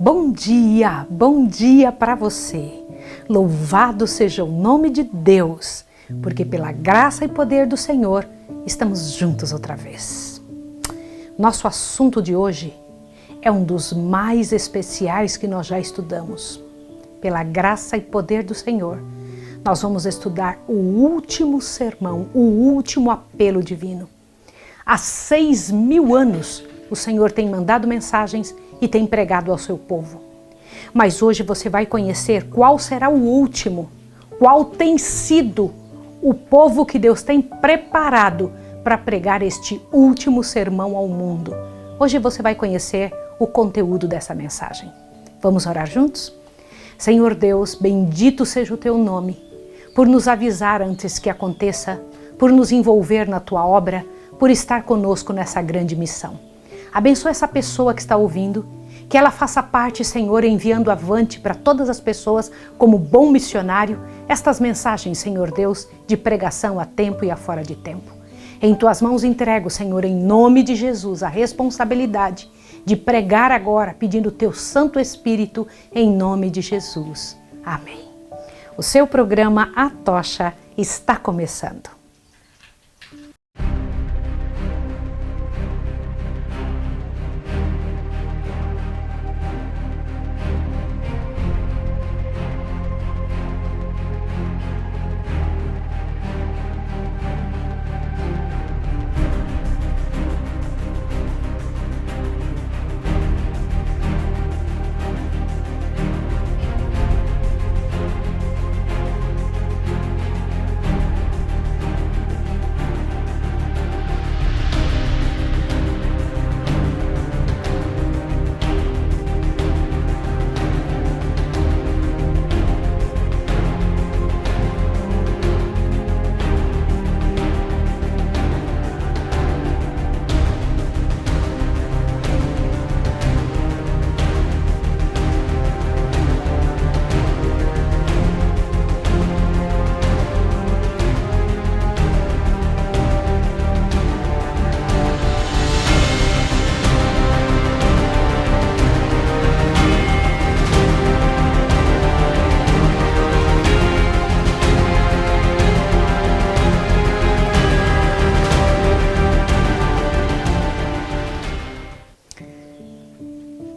Bom dia para você. Louvado seja o nome de Deus, porque pela graça e poder do Senhor estamos juntos outra vez. Nosso assunto de hoje é um dos mais especiais que nós já estudamos. Pela graça e poder do Senhor, nós vamos estudar o último sermão, o último apelo divino. Há 6.000 anos o Senhor tem mandado mensagens e tem pregado ao seu povo. Mas hoje você vai conhecer qual será o último, qual tem sido o povo que Deus tem preparado para pregar este último sermão ao mundo. Hoje você vai conhecer o conteúdo dessa mensagem. Vamos orar juntos? Senhor Deus, bendito seja o teu nome, por nos avisar antes que aconteça, por nos envolver na tua obra, por estar conosco nessa grande missão. Abençoa essa pessoa que está ouvindo, que ela faça parte, Senhor, enviando avante para todas as pessoas, como bom missionário, estas mensagens, Senhor Deus, de pregação a tempo e a fora de tempo. Em tuas mãos entrego, Senhor, em nome de Jesus, a responsabilidade de pregar agora, pedindo o teu Santo Espírito, em nome de Jesus. Amém. O seu programa A Tocha está começando.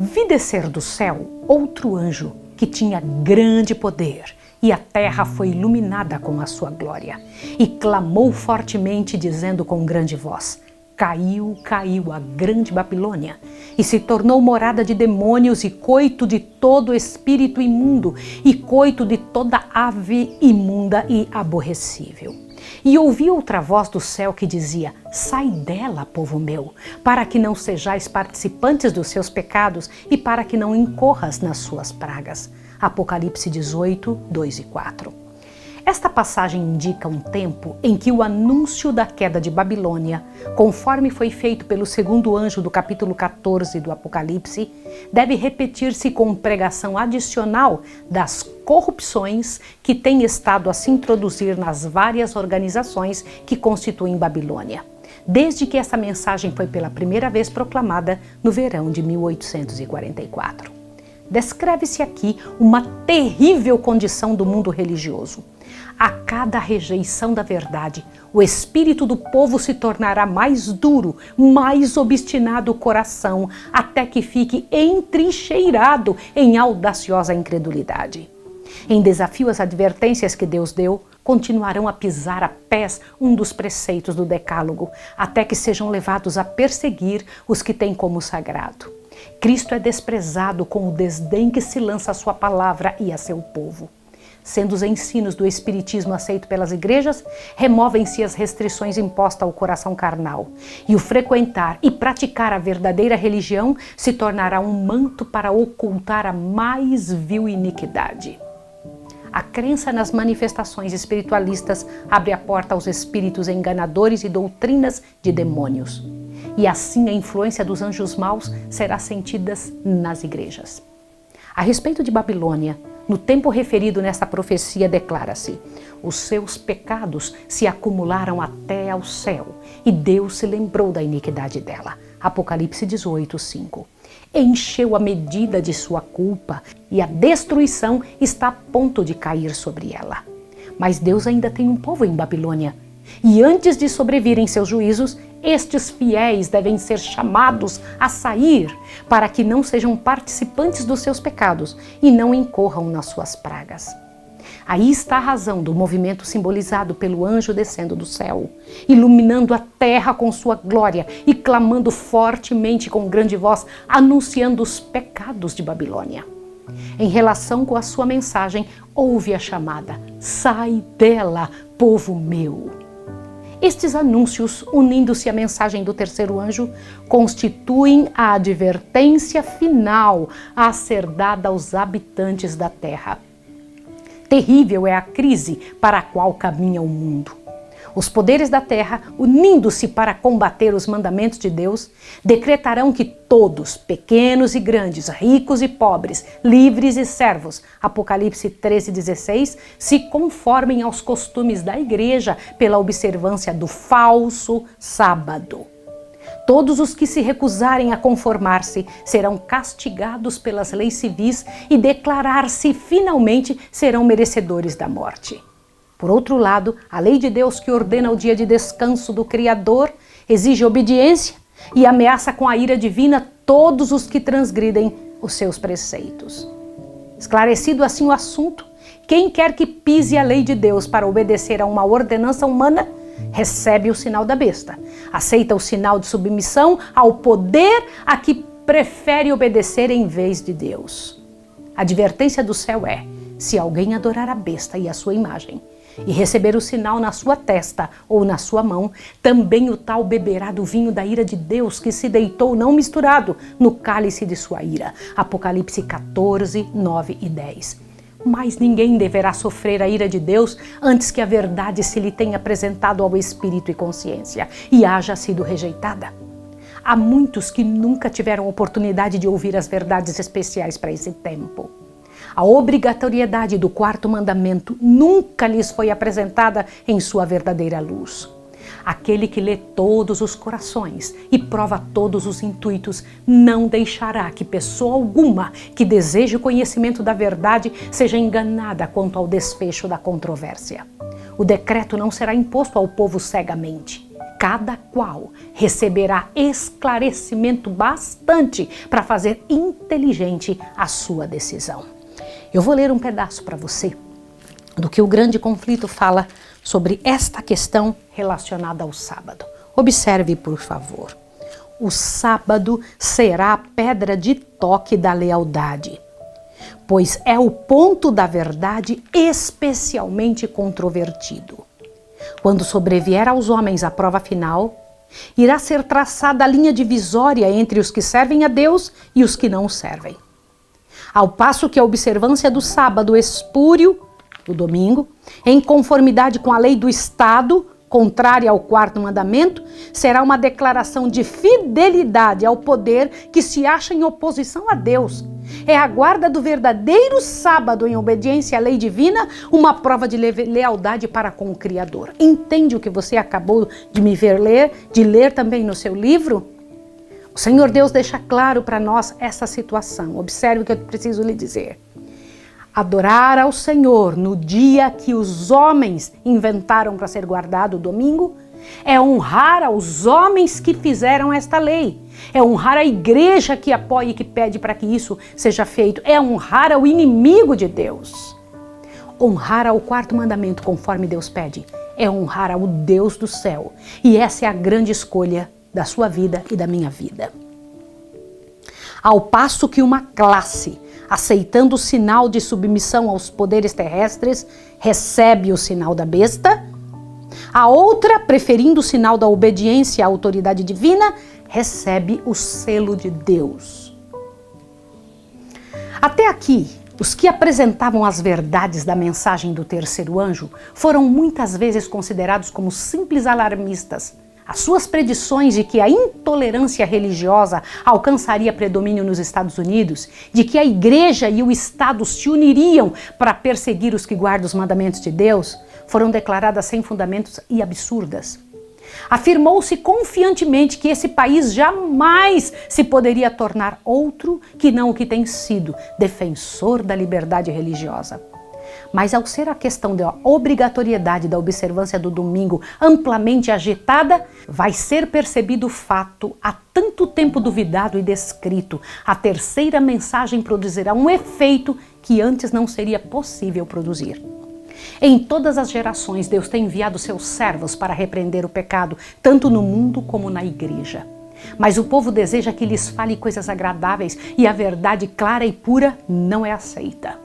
Vi descer do céu outro anjo que tinha grande poder, e a terra foi iluminada com a sua glória. E clamou fortemente, dizendo com grande voz: Caiu, caiu a grande Babilônia, e se tornou morada de demônios e coito de todo espírito imundo, e coito de toda ave imunda e aborrecível. E ouvi outra voz do céu que dizia: Sai dela, povo meu, para que não sejais participantes dos seus pecados e para que não incorras nas suas pragas. Apocalipse 18, 2 e 4. Esta passagem indica um tempo em que o anúncio da queda de Babilônia, conforme foi feito pelo segundo anjo do capítulo 14 do Apocalipse, deve repetir-se com pregação adicional das corrupções que têm estado a se introduzir nas várias organizações que constituem Babilônia, desde que essa mensagem foi pela primeira vez proclamada no verão de 1844. Descreve-se aqui uma terrível condição do mundo religioso. A cada rejeição da verdade, o espírito do povo se tornará mais duro, mais obstinado o coração, até que fique entrincheirado em audaciosa incredulidade. Em desafio às advertências que Deus deu, continuarão a pisar a pés um dos preceitos do Decálogo, até que sejam levados a perseguir os que têm como sagrado. Cristo é desprezado com o desdém que se lança à sua palavra e a seu povo. Sendo os ensinos do Espiritismo aceito pelas igrejas, removem-se as restrições impostas ao coração carnal, e o frequentar e praticar a verdadeira religião se tornará um manto para ocultar a mais vil iniquidade. A crença nas manifestações espiritualistas abre a porta aos espíritos enganadores e doutrinas de demônios. E assim a influência dos anjos maus será sentida nas igrejas. A respeito de Babilônia, no tempo referido nesta profecia declara-se: os seus pecados se acumularam até ao céu, e Deus se lembrou da iniquidade dela. Apocalipse 18, 5. encheu a medida de sua culpa e a destruição está a ponto de cair sobre ela. Mas Deus ainda tem um povo em Babilônia. E antes de sobrevirem seus juízos, estes fiéis devem ser chamados a sair para que não sejam participantes dos seus pecados e não incorram nas suas pragas. Aí está a razão do movimento simbolizado pelo anjo descendo do céu, iluminando a terra com sua glória e clamando fortemente com grande voz, anunciando os pecados de Babilônia. Em relação com a sua mensagem, houve a chamada: sai dela, povo meu. Estes anúncios, unindo-se à mensagem do terceiro anjo, constituem a advertência final a ser dada aos habitantes da terra. Terrível é a crise para a qual caminha o mundo. Os poderes da terra, unindo-se para combater os mandamentos de Deus, decretarão que todos, pequenos e grandes, ricos e pobres, livres e servos, Apocalipse 13:16, se conformem aos costumes da igreja pela observância do falso sábado. Todos os que se recusarem a conformar-se serão castigados pelas leis civis e declarar-se finalmente serão merecedores da morte. Por outro lado, a lei de Deus que ordena o dia de descanso do Criador exige obediência e ameaça com a ira divina todos os que transgridem os seus preceitos. Esclarecido assim o assunto, quem quer que pise a lei de Deus para obedecer a uma ordenança humana, recebe o sinal da besta, aceita o sinal de submissão ao poder a que prefere obedecer em vez de Deus. A advertência do céu é: se alguém adorar a besta e a sua imagem, e receber o sinal na sua testa ou na sua mão, também o tal beberá do vinho da ira de Deus que se deitou não misturado no cálice de sua ira. Apocalipse 14, 9 e 10. Mas ninguém deverá sofrer a ira de Deus antes que a verdade se lhe tenha apresentado ao espírito e consciência e haja sido rejeitada. Há muitos que nunca tiveram oportunidade de ouvir as verdades especiais para esse tempo. A obrigatoriedade do quarto mandamento nunca lhes foi apresentada em sua verdadeira luz. Aquele que lê todos os corações e prova todos os intuitos não deixará que pessoa alguma que deseje o conhecimento da verdade seja enganada quanto ao desfecho da controvérsia. O decreto não será imposto ao povo cegamente. Cada qual receberá esclarecimento bastante para fazer inteligente a sua decisão. Eu vou ler um pedaço para você do que o grande conflito fala sobre esta questão relacionada ao sábado. Observe, por favor. O sábado será a pedra de toque da lealdade, pois é o ponto da verdade especialmente controvertido. Quando sobrevier aos homens a prova final, irá ser traçada a linha divisória entre os que servem a Deus e os que não o servem. Ao passo que a observância do sábado espúrio, o domingo, em conformidade com a lei do Estado, contrária ao quarto mandamento, será uma declaração de fidelidade ao poder que se acha em oposição a Deus. É a guarda do verdadeiro sábado em obediência à lei divina, uma prova de lealdade para com o Criador. Entende o que você acabou de me ver ler, de ler também no seu livro? O Senhor Deus deixa claro para nós essa situação. Observe o que eu preciso lhe dizer. Adorar ao Senhor no dia que os homens inventaram para ser guardado o domingo é honrar aos homens que fizeram esta lei. É honrar a igreja que apoia e que pede para que isso seja feito. É honrar ao inimigo de Deus. Honrar ao quarto mandamento conforme Deus pede é honrar ao Deus do céu. E essa é a grande escolha da sua vida e da minha vida. Ao passo que uma classe, aceitando o sinal de submissão aos poderes terrestres, recebe o sinal da besta, a outra, preferindo o sinal da obediência à autoridade divina, recebe o selo de Deus. Até aqui, os que apresentavam as verdades da mensagem do terceiro anjo foram muitas vezes considerados como simples alarmistas. As suas predições de que a intolerância religiosa alcançaria predomínio nos Estados Unidos, de que a igreja e o Estado se uniriam para perseguir os que guardam os mandamentos de Deus, foram declaradas sem fundamentos e absurdas. Afirmou-se confiantemente que esse país jamais se poderia tornar outro que não o que tem sido, defensor da liberdade religiosa. Mas ao ser a questão da obrigatoriedade da observância do domingo amplamente agitada, vai ser percebido o fato, há tanto tempo duvidado e descrito, a terceira mensagem produzirá um efeito que antes não seria possível produzir. Em todas as gerações, Deus tem enviado seus servos para repreender o pecado, tanto no mundo como na igreja. Mas o povo deseja que lhes fale coisas agradáveis e a verdade clara e pura não é aceita.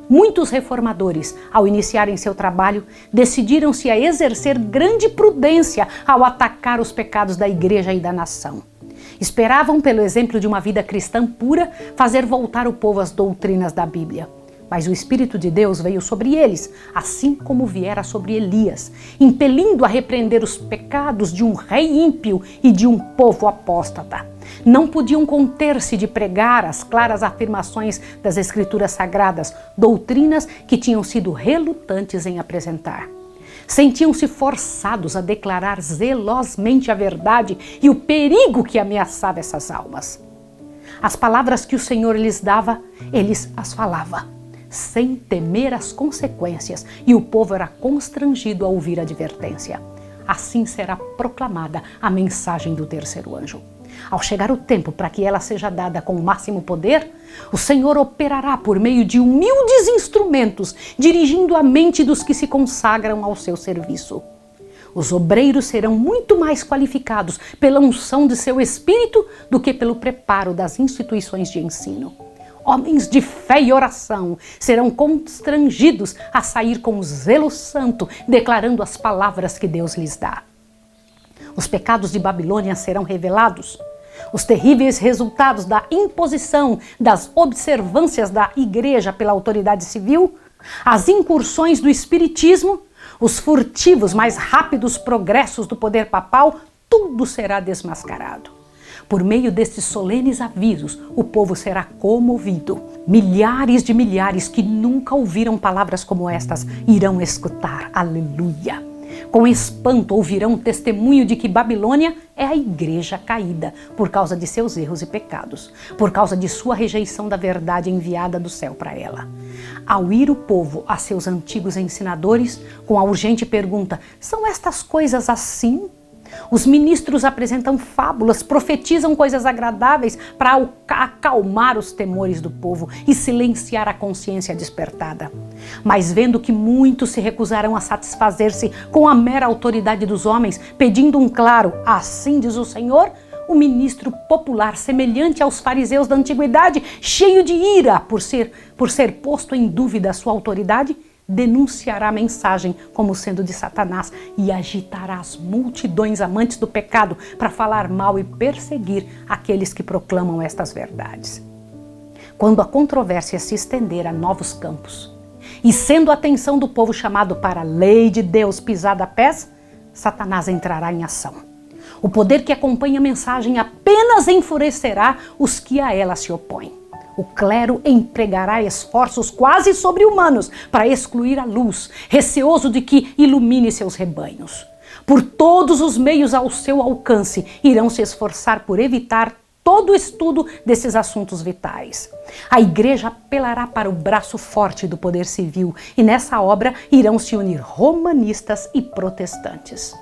Muitos reformadores, ao iniciarem seu trabalho, decidiram-se a exercer grande prudência ao atacar os pecados da igreja e da nação. Esperavam, pelo exemplo de uma vida cristã pura, fazer voltar o povo às doutrinas da Bíblia. Mas o Espírito de Deus veio sobre eles, assim como viera sobre Elias, impelindo a repreender os pecados de um rei ímpio e de um povo apóstata. Não podiam conter-se de pregar as claras afirmações das Escrituras Sagradas, doutrinas que tinham sido relutantes em apresentar. Sentiam-se forçados a declarar zelosamente a verdade e o perigo que ameaçava essas almas. As palavras que o Senhor lhes dava, eles as falavam, sem temer as consequências, e o povo era constrangido a ouvir a advertência. Assim será proclamada a mensagem do terceiro anjo. Ao chegar o tempo para que ela seja dada com o máximo poder, o Senhor operará por meio de humildes instrumentos, dirigindo a mente dos que se consagram ao seu serviço. Os obreiros serão muito mais qualificados pela unção de seu espírito do que pelo preparo das instituições de ensino. Homens de fé e oração serão constrangidos a sair com zelo santo, declarando as palavras que Deus lhes dá. Os pecados de Babilônia serão revelados. Os terríveis resultados da imposição das observâncias da igreja pela autoridade civil, as incursões do espiritismo, os furtivos, mais rápidos progressos do poder papal, tudo será desmascarado. Por meio destes solenes avisos, o povo será comovido. Milhares de milhares que nunca ouviram palavras como estas irão escutar. Aleluia! Com espanto ouvirão o testemunho de que Babilônia é a igreja caída por causa de seus erros e pecados, por causa de sua rejeição da verdade enviada do céu para ela. Ao ir o povo a seus antigos ensinadores, com a urgente pergunta: são estas coisas assim? Os ministros apresentam fábulas, profetizam coisas agradáveis para acalmar os temores do povo e silenciar a consciência despertada. Mas vendo que muitos se recusaram a satisfazer-se com a mera autoridade dos homens, pedindo um claro "assim diz o Senhor", o ministro popular, semelhante aos fariseus da antiguidade, cheio de ira por ser posto em dúvida a sua autoridade, denunciará a mensagem como sendo de Satanás e agitará as multidões amantes do pecado para falar mal e perseguir aqueles que proclamam estas verdades. Quando a controvérsia se estender a novos campos, e sendo a atenção do povo chamado para a lei de Deus pisada a pés, Satanás entrará em ação. O poder que acompanha a mensagem apenas enfurecerá os que a ela se opõem. O clero empregará esforços quase sobre-humanos para excluir a luz, receoso de que ilumine seus rebanhos. Por todos os meios ao seu alcance, irão se esforçar por evitar todo o estudo desses assuntos vitais. A igreja apelará para o braço forte do poder civil e nessa obra irão se unir romanistas e protestantes.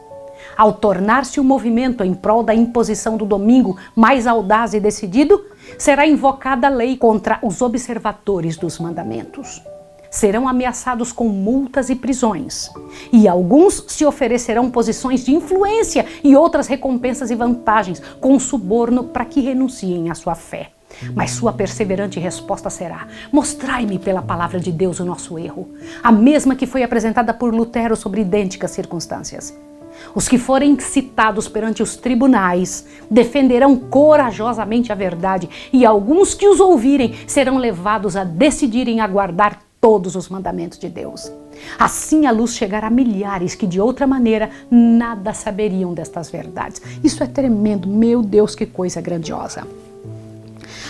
Ao tornar-se o movimento em prol da imposição do domingo mais audaz e decidido, será invocada a lei contra os observadores dos mandamentos. Serão ameaçados com multas e prisões, e alguns se oferecerão posições de influência e outras recompensas e vantagens, com suborno para que renunciem à sua fé. Mas sua perseverante resposta será: mostrai-me pela palavra de Deus o nosso erro, a mesma que foi apresentada por Lutero sobre idênticas circunstâncias. Os que forem citados perante os tribunais defenderão corajosamente a verdade, e alguns que os ouvirem serão levados a decidirem aguardar todos os mandamentos de Deus. Assim a luz chegará a milhares que de outra maneira nada saberiam destas verdades. Isso é tremendo, meu Deus, que coisa grandiosa.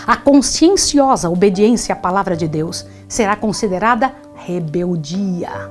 A conscienciosa obediência à palavra de Deus será considerada rebeldia.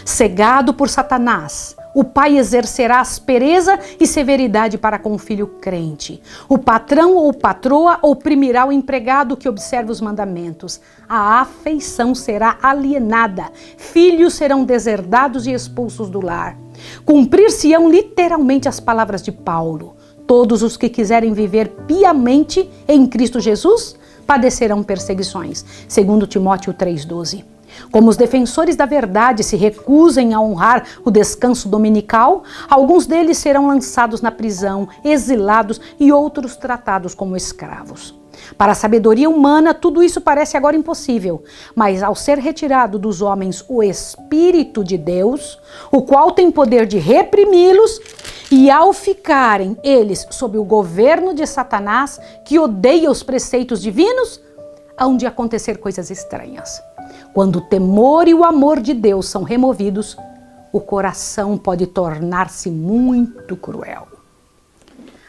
Cegado por Satanás, O pai exercerá aspereza e severidade para com o filho crente. O patrão ou patroa oprimirá o empregado que observa os mandamentos. A afeição será alienada. Filhos serão deserdados e expulsos do lar. Cumprir-se-ão literalmente as palavras de Paulo. Todos os que quiserem viver piamente em Cristo Jesus padecerão perseguições. 2 Timóteo 3,12. Como os defensores da verdade se recusem a honrar o descanso dominical, alguns deles serão lançados na prisão, exilados e outros tratados como escravos. Para a sabedoria humana, tudo isso parece agora impossível, mas ao ser retirado dos homens o Espírito de Deus, o qual tem poder de reprimi-los, e ao ficarem eles sob o governo de Satanás, que odeia os preceitos divinos, hão de acontecer coisas estranhas. Quando o temor e o amor de Deus são removidos, o coração pode tornar-se muito cruel.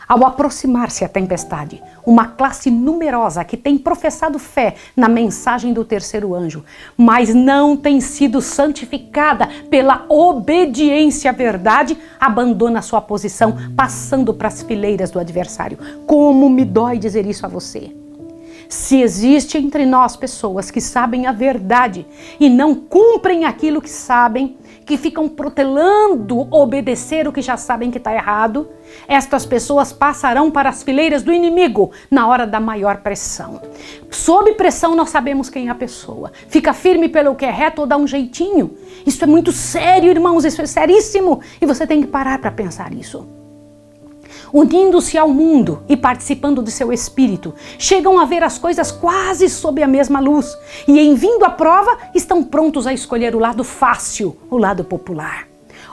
Ao aproximar-se a tempestade, uma classe numerosa que tem professado fé na mensagem do terceiro anjo, mas não tem sido santificada pela obediência à verdade, abandona sua posição, passando para as fileiras do adversário. Como me dói dizer isso a você. Se existe entre nós pessoas que sabem a verdade e não cumprem aquilo que sabem, que ficam protelando obedecer o que já sabem que está errado, estas pessoas passarão para as fileiras do inimigo na hora da maior pressão. Sob pressão nós sabemos quem é a pessoa. Fica firme pelo que é reto ou dá um jeitinho. Isso é muito sério, irmãos, isso é seríssimo. E você tem que parar para pensar isso. Unindo-se ao mundo e participando de seu espírito, chegam a ver as coisas quase sob a mesma luz e, em vindo à prova, estão prontos a escolher o lado fácil, o lado popular.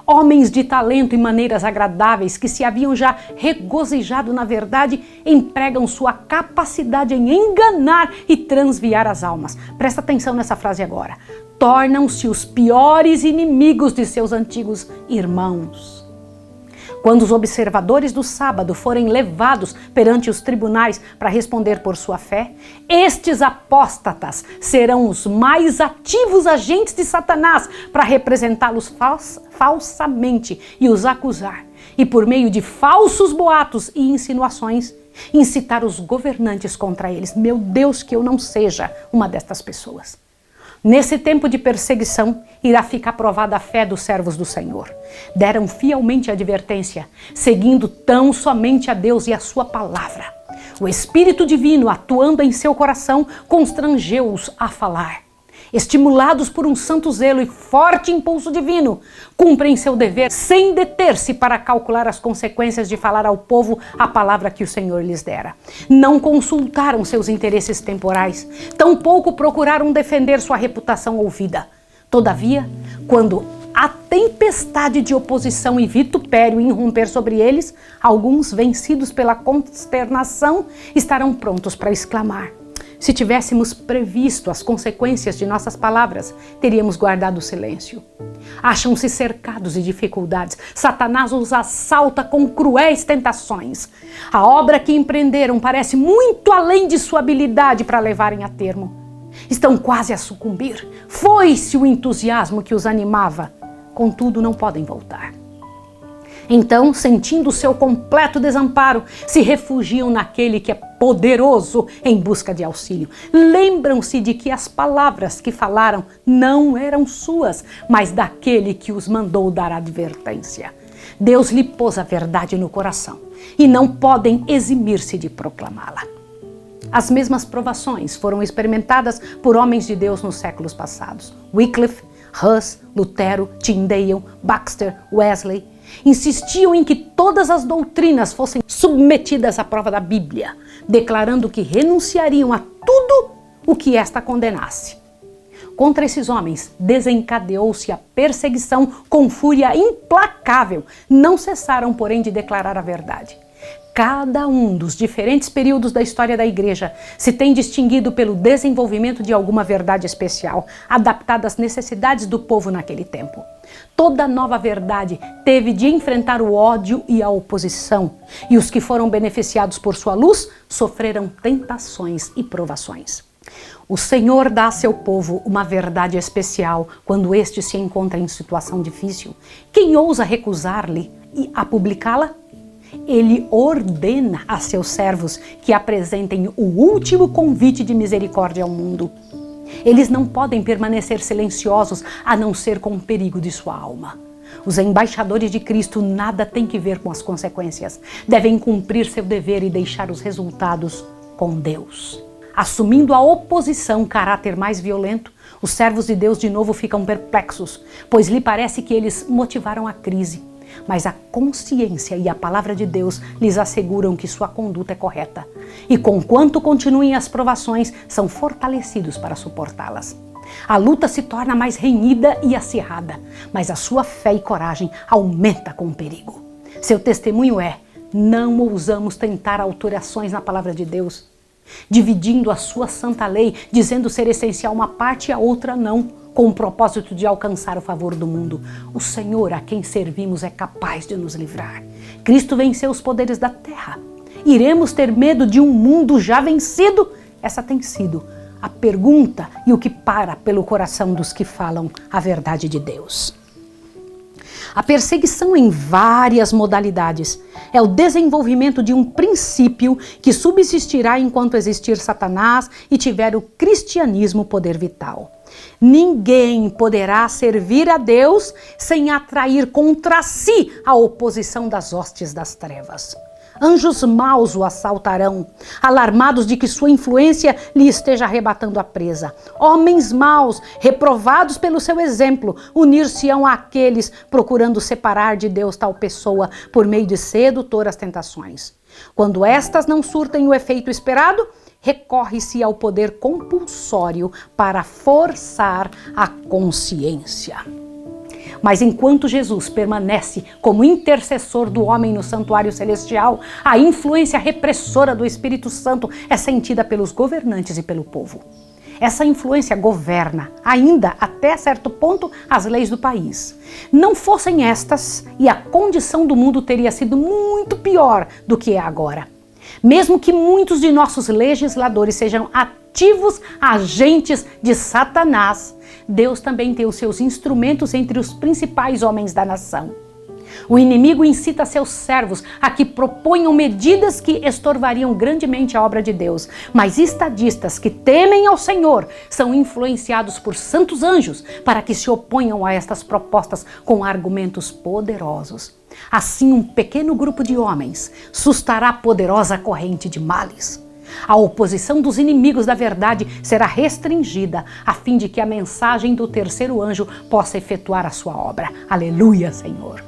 Homens de talento e maneiras agradáveis que se haviam já regozijado na verdade, empregam sua capacidade em enganar e transviar as almas. Presta atenção nessa frase agora. Tornam-se os piores inimigos de seus antigos irmãos. Quando os observadores do sábado forem levados perante os tribunais para responder por sua fé, estes apóstatas serão os mais ativos agentes de Satanás para representá-los falsamente e os acusar. E por meio de falsos boatos e insinuações, incitar os governantes contra eles. Meu Deus, que eu não seja uma destas pessoas. Nesse tempo de perseguição, irá ficar provada a fé dos servos do Senhor. Deram fielmente a advertência, seguindo tão somente a Deus e a sua palavra. O Espírito Divino, atuando em seu coração, constrangeu-os a falar. Estimulados por um santo zelo e forte impulso divino, cumprem seu dever sem deter-se para calcular as consequências de falar ao povo a palavra que o Senhor lhes dera. Não consultaram seus interesses temporais, tampouco procuraram defender sua reputação ou vida. Todavia, quando a tempestade de oposição e vitupério irromper sobre eles, alguns, vencidos pela consternação, estarão prontos para exclamar: se tivéssemos previsto as consequências de nossas palavras, teríamos guardado o silêncio. Acham-se cercados de dificuldades. Satanás os assalta com cruéis tentações. A obra que empreenderam parece muito além de sua habilidade para levarem a termo. Estão quase a sucumbir. Foi-se o entusiasmo que os animava. Contudo, não podem voltar. Então, sentindo o seu completo desamparo, se refugiam naquele que é poderoso em busca de auxílio. Lembram-se de que as palavras que falaram não eram suas, mas daquele que os mandou dar advertência. Deus lhe pôs a verdade no coração e não podem eximir-se de proclamá-la. As mesmas provações foram experimentadas por homens de Deus nos séculos passados. Wycliffe, Hus, Lutero, Tyndale, Baxter, Wesley insistiam em que todas as doutrinas fossem submetidas à prova da Bíblia, declarando que renunciariam a tudo o que esta condenasse. Contra esses homens desencadeou-se a perseguição com fúria implacável. Não cessaram, porém, de declarar a verdade. Cada um dos diferentes períodos da história da igreja se tem distinguido pelo desenvolvimento de alguma verdade especial, adaptada às necessidades do povo naquele tempo. Toda nova verdade teve de enfrentar o ódio e a oposição, e os que foram beneficiados por sua luz sofreram tentações e provações. O Senhor dá a seu povo uma verdade especial quando este se encontra em situação difícil. Quem ousa recusar-lhe a publicá-la? Ele ordena a seus servos que apresentem o último convite de misericórdia ao mundo. Eles não podem permanecer silenciosos a não ser com o perigo de sua alma. Os embaixadores de Cristo nada têm que ver com as consequências. Devem cumprir seu dever e deixar os resultados com Deus. Assumindo a oposição, caráter mais violento, os servos de Deus de novo ficam perplexos, pois lhe parece que eles motivaram a crise. Mas a consciência e a palavra de Deus lhes asseguram que sua conduta é correta. E conquanto continuem as provações, são fortalecidos para suportá-las. A luta se torna mais renhida e acirrada, mas a sua fé e coragem aumenta com o perigo. Seu testemunho é: não ousamos tentar alterações na palavra de Deus, dividindo a sua santa lei, dizendo ser essencial uma parte e a outra não, com o propósito de alcançar o favor do mundo. O Senhor a quem servimos é capaz de nos livrar. Cristo venceu os poderes da terra. Iremos ter medo de um mundo já vencido? Essa tem sido a pergunta e o que para pelo coração dos que falam a verdade de Deus. A perseguição em várias modalidades é o desenvolvimento de um princípio que subsistirá enquanto existir Satanás e tiver o cristianismo poder vital. Ninguém poderá servir a Deus sem atrair contra si a oposição das hostes das trevas. Anjos maus o assaltarão, alarmados de que sua influência lhe esteja arrebatando a presa. Homens maus, reprovados pelo seu exemplo, unir-se-ão àqueles procurando separar de Deus tal pessoa por meio de sedutoras tentações. Quando estas não surtem o efeito esperado, recorre-se ao poder compulsório para forçar a consciência. Mas enquanto Jesus permanece como intercessor do homem no santuário celestial, a influência repressora do Espírito Santo é sentida pelos governantes e pelo povo. Essa influência governa, ainda até certo ponto, as leis do país. Não fossem estas, e a condição do mundo teria sido muito pior do que é agora. Mesmo que muitos de nossos legisladores sejam ativos agentes de Satanás, Deus também tem os seus instrumentos entre os principais homens da nação. O inimigo incita seus servos a que proponham medidas que estorvariam grandemente a obra de Deus, mas estadistas que temem ao Senhor são influenciados por santos anjos para que se oponham a estas propostas com argumentos poderosos. Assim, um pequeno grupo de homens sustará poderosa corrente de males. A oposição dos inimigos da verdade será restringida, a fim de que a mensagem do terceiro anjo possa efetuar a sua obra. Aleluia, Senhor!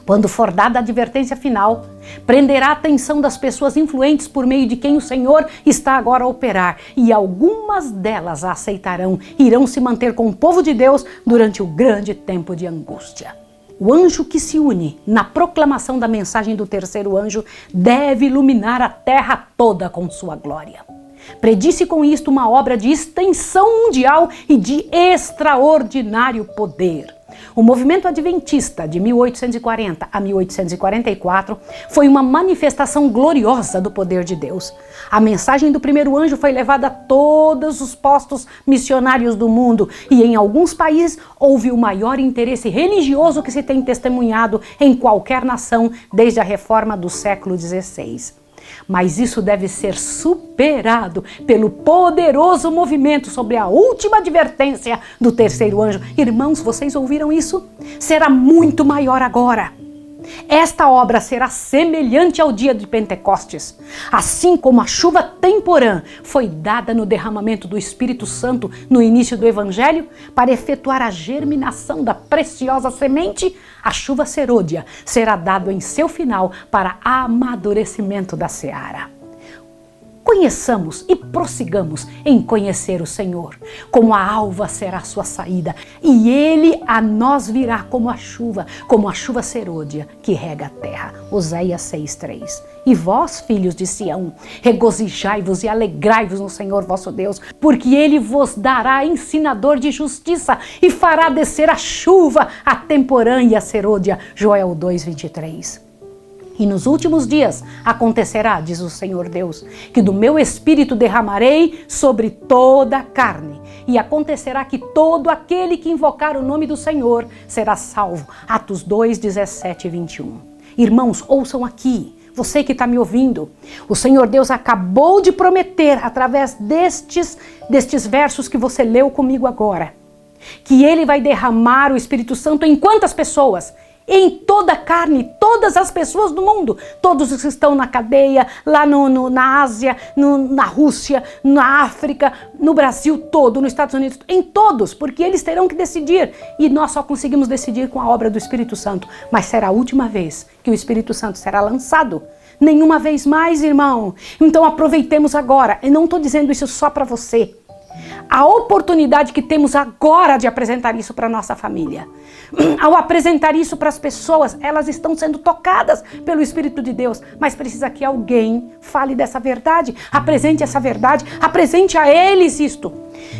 Quando for dada a advertência final, prenderá a atenção das pessoas influentes por meio de quem o Senhor está agora a operar, e algumas delas a aceitarão, irão se manter com o povo de Deus durante o grande tempo de angústia. O anjo que se une na proclamação da mensagem do terceiro anjo deve iluminar a terra toda com sua glória. Predisse com isto uma obra de extensão mundial e de extraordinário poder. O movimento adventista de 1840 a 1844 foi uma manifestação gloriosa do poder de Deus. A mensagem do primeiro anjo foi levada a todos os postos missionários do mundo e em alguns países houve o maior interesse religioso que se tem testemunhado em qualquer nação desde a reforma do século XVI. Mas isso deve ser superado pelo poderoso movimento sobre a última advertência do terceiro anjo. Irmãos, vocês ouviram isso? Será muito maior agora. Esta obra será semelhante ao dia de Pentecostes. Assim como a chuva temporã foi dada no derramamento do Espírito Santo no início do Evangelho, para efetuar a germinação da preciosa semente, a chuva serôdia será dada em seu final para amadurecimento da seara. Conheçamos e prossigamos em conhecer o Senhor, como a alva será a sua saída, e Ele a nós virá como a chuva serôdia que rega a terra. Oséias 6:3. E vós, filhos de Sião, regozijai-vos e alegrai-vos no Senhor vosso Deus, porque Ele vos dará ensinador de justiça e fará descer a chuva, a temporã e a serôdia. Joel 2:23. E nos últimos dias acontecerá, diz o Senhor Deus, que do meu espírito derramarei sobre toda a carne. E acontecerá que todo aquele que invocar o nome do Senhor será salvo. Atos 2, 17 e 21. Irmãos, ouçam aqui, você que está me ouvindo. O Senhor Deus acabou de prometer, através destes versos que você leu comigo agora, que Ele vai derramar o Espírito Santo em quantas pessoas? Em toda a carne, todas as pessoas do mundo, todos os que estão na cadeia, lá na Ásia, na Rússia, na África, no Brasil todo, nos Estados Unidos, em todos, porque eles terão que decidir, e nós só conseguimos decidir com a obra do Espírito Santo, mas será a última vez que o Espírito Santo será lançado, nenhuma vez mais, irmão. Então aproveitemos agora, eu não estou dizendo isso só para você, a oportunidade que temos agora de apresentar isso para a nossa família. Ao apresentar isso para as pessoas, elas estão sendo tocadas pelo Espírito de Deus, mas precisa que alguém fale dessa verdade, apresente essa verdade, apresente a eles isto.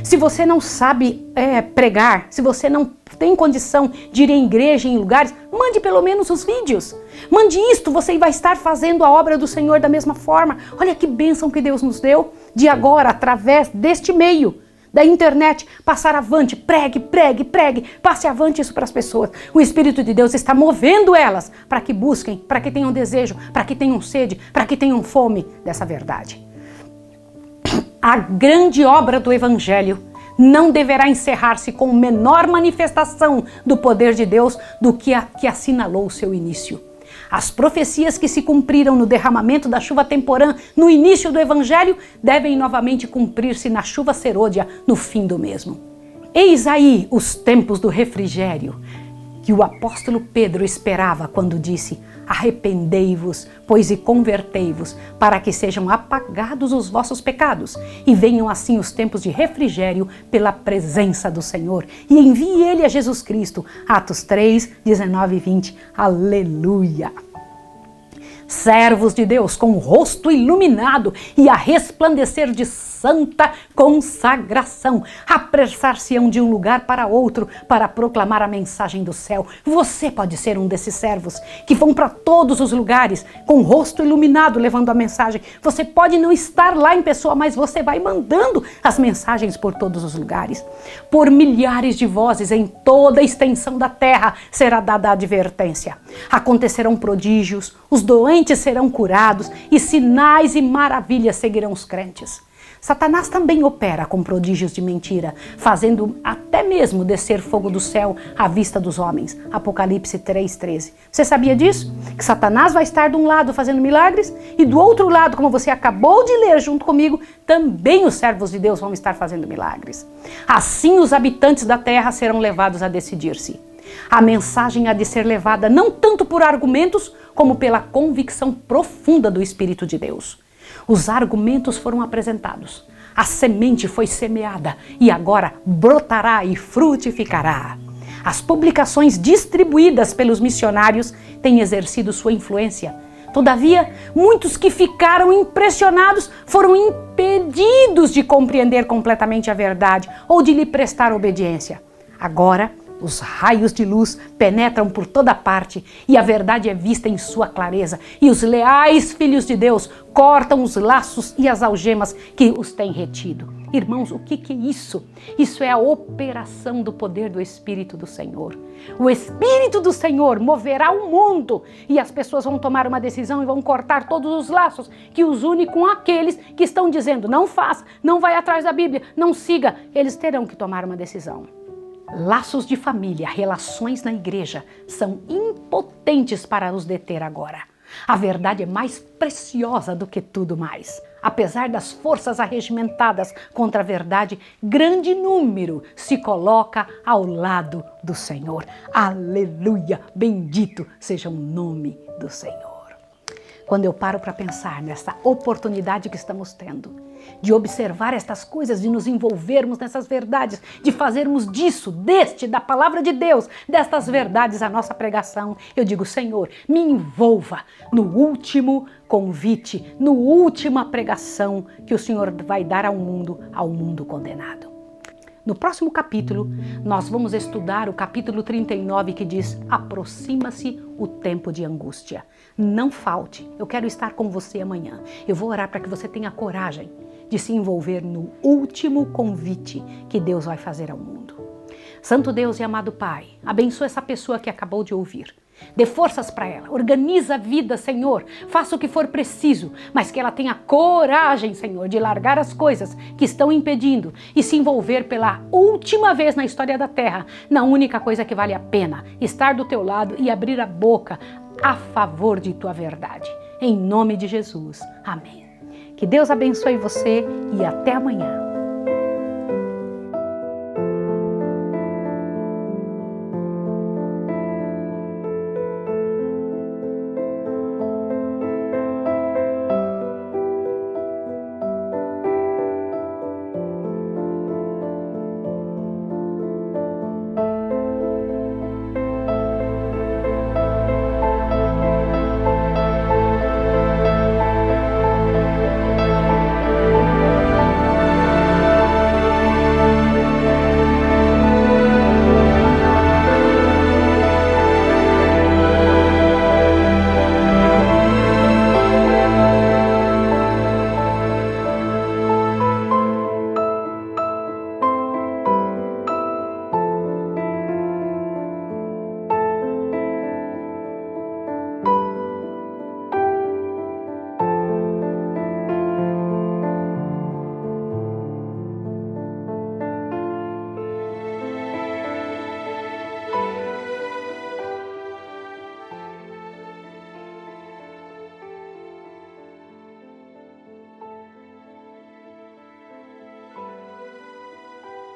Se você não sabe pregar, se você não tem condição de ir em igreja, em lugares, mande pelo menos os vídeos. Mande isto, você vai estar fazendo a obra do Senhor da mesma forma. Olha que bênção que Deus nos deu de agora, através deste meio da internet, passar avante, pregue, passe avante isso para as pessoas. O Espírito de Deus está movendo elas para que busquem, para que tenham desejo, para que tenham sede, para que tenham fome dessa verdade. A grande obra do Evangelho não deverá encerrar-se com menor manifestação do poder de Deus do que a que assinalou o seu início. As profecias que se cumpriram no derramamento da chuva temporã no início do Evangelho devem novamente cumprir-se na chuva serôdia no fim do mesmo. Eis aí os tempos do refrigério que o apóstolo Pedro esperava quando disse: arrependei-vos, pois e convertei-vos, para que sejam apagados os vossos pecados, e venham assim os tempos de refrigério pela presença do Senhor, e envie Ele a Jesus Cristo. Atos 3, 19 e 20. Aleluia! Servos de Deus com o rosto iluminado e a resplandecer de santa consagração, apressar-se-ão de um lugar para outro para proclamar a mensagem do céu. Você pode ser um desses servos que vão para todos os lugares com o rosto iluminado levando a mensagem. Você pode não estar lá em pessoa, mas você vai mandando as mensagens por todos os lugares. Por milhares de vozes em toda a extensão da terra será dada a advertência. Acontecerão prodígios, os doentes serão curados e sinais e maravilhas seguirão os crentes. Satanás também opera com prodígios de mentira, fazendo até mesmo descer fogo do céu à vista dos homens. Apocalipse 3:13. Você sabia disso? Que Satanás vai estar de um lado fazendo milagres e do outro lado, como você acabou de ler junto comigo, também os servos de Deus vão estar fazendo milagres. Assim os habitantes da terra serão levados a decidir-se. A mensagem há de ser levada não tanto por argumentos, como pela convicção profunda do Espírito de Deus. Os argumentos foram apresentados, a semente foi semeada e agora brotará e frutificará. As publicações distribuídas pelos missionários têm exercido sua influência. Todavia, muitos que ficaram impressionados foram impedidos de compreender completamente a verdade ou de lhe prestar obediência. Agora, os raios de luz penetram por toda parte e a verdade é vista em sua clareza. E os leais filhos de Deus cortam os laços e as algemas que os têm retido. Irmãos, o que é isso? Isso é a operação do poder do Espírito do Senhor. O Espírito do Senhor moverá o mundo e as pessoas vão tomar uma decisão e vão cortar todos os laços que os une com aqueles que estão dizendo: não faça, não vai atrás da Bíblia, não siga. Eles terão que tomar uma decisão. Laços de família, relações na igreja são impotentes para os deter agora. A verdade é mais preciosa do que tudo mais. Apesar das forças arregimentadas contra a verdade, grande número se coloca ao lado do Senhor. Aleluia! Bendito seja o nome do Senhor. Quando eu paro para pensar nessa oportunidade que estamos tendo, de observar estas coisas, de nos envolvermos nessas verdades, de fazermos disso, da palavra de Deus, destas verdades a nossa pregação, eu digo: Senhor, me envolva no último convite, no última pregação que o Senhor vai dar ao mundo condenado. No próximo capítulo, nós vamos estudar o capítulo 39, que diz: aproxima-se o tempo de angústia. Não falte, eu quero estar com você amanhã. Eu vou orar para que você tenha coragem de se envolver no último convite que Deus vai fazer ao mundo. Santo Deus e amado Pai, abençoa essa pessoa que acabou de ouvir. Dê forças para ela, organiza a vida, Senhor, faça o que for preciso, mas que ela tenha coragem, Senhor, de largar as coisas que estão impedindo e se envolver pela última vez na história da Terra, na única coisa que vale a pena, estar do teu lado e abrir a boca a favor de tua verdade. Em nome de Jesus. Amém. Que Deus abençoe você e até amanhã.